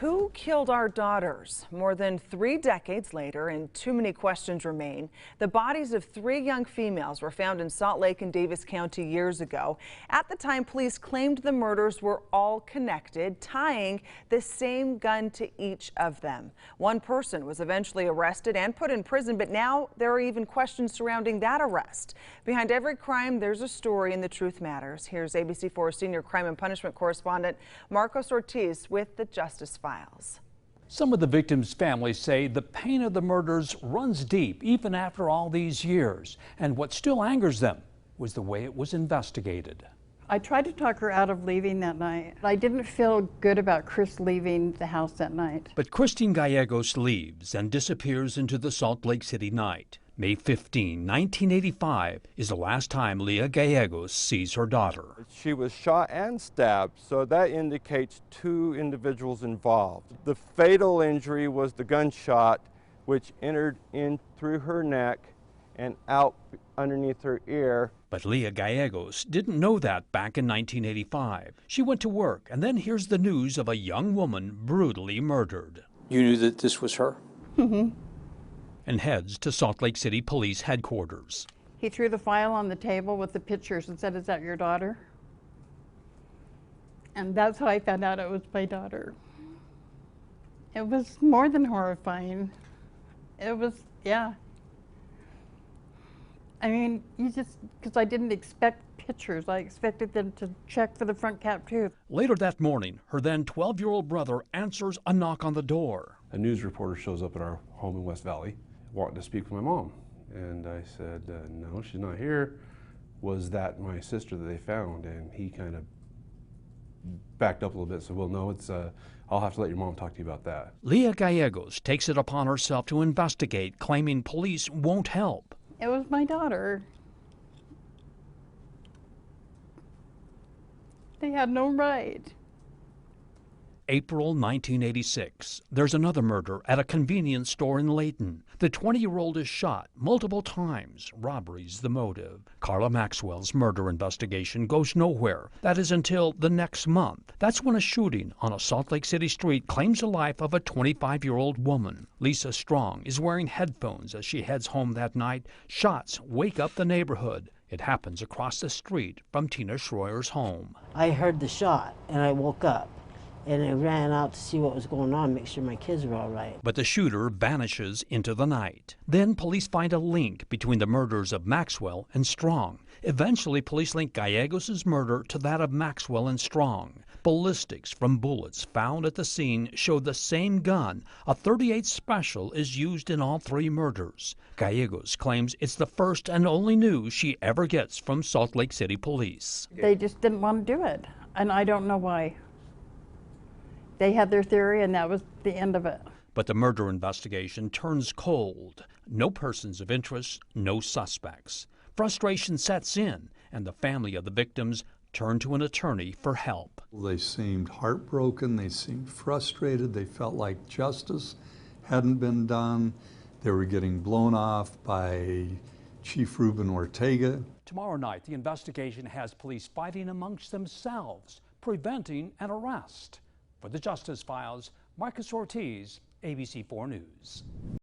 Who killed our daughters? More than 3 decades later, and too many questions remain, the bodies of 3 young females were found in Salt Lake and Davis County years ago. At the time, police claimed the murders were all connected, tying the same gun to each of them. One person was eventually arrested and put in prison, but now there are even questions surrounding that arrest. Behind every crime, there's a story, and the truth matters. Here's ABC4 senior crime and punishment correspondent Marcos Ortiz with the Justice Files. Some of the victims' families say the pain of the murders runs deep even after all these years. And what still angers them was the way it was investigated. I tried to talk her out of leaving that night. I didn't feel good about Chris leaving the house that night. But Christine Gallegos leaves and disappears into the Salt Lake City night. May 15, 1985 is the last time Leah Gallegos sees her daughter. She was shot and stabbed, so that indicates 2 individuals involved. The fatal injury was the gunshot, which entered in through her neck and out underneath her ear. But Leah Gallegos didn't know that back in 1985. She went to work, and then here's the news of a young woman brutally murdered. You knew that this was her? Mm-hmm. And heads to Salt Lake City Police headquarters. He threw the file on the table with the pictures and said, "Is that your daughter?" And that's how I found out it was my daughter. It was more than horrifying. It was, yeah. I mean, because I didn't expect pictures. I expected them to check for the front cap tooth. Later that morning, her then 12-year-old brother answers a knock on the door. A news reporter shows up at our home in West Valley, wanting to speak with my mom. And I said, no, she's not here. Was that my sister that they found? And he kind of backed up a little bit, so well, no, it's, I'll have to let your mom talk to you about that. Leah Gallegos takes it upon herself to investigate, claiming police won't help. It was my daughter. They had no right. April 1986. There's another murder at a convenience store in Layton. The 20-year-old is shot multiple times. Robbery's the motive. Carla Maxwell's murder investigation goes nowhere. That is until the next month. That's when a shooting on a Salt Lake City street claims the life of a 25-year-old woman. Lisa Strong is wearing headphones as she heads home that night. Shots wake up the neighborhood. It happens across the street from Tina Schroyer's home. I heard the shot and I woke up. And I ran out to see what was going on, make sure my kids were all right. But the shooter vanishes into the night. Then police find a link between the murders of Maxwell and Strong. Eventually, police link Gallegos' murder to that of Maxwell and Strong. Ballistics from bullets found at the scene show the same gun, a .38 Special, is used in all 3 murders. Gallegos claims it's the first and only news she ever gets from Salt Lake City police. They just didn't want to do it, and I don't know why. They had their theory, and that was the end of it. But the murder investigation turns cold. No persons of interest, no suspects. Frustration sets in, and the family of the victims turn to an attorney for help. They seemed heartbroken, they seemed frustrated, they felt like justice hadn't been done. They were getting blown off by Chief Ruben Ortega. Tomorrow night, the investigation has police fighting amongst themselves, preventing an arrest. For the Justice Files, Marcos Ortiz, ABC4 News.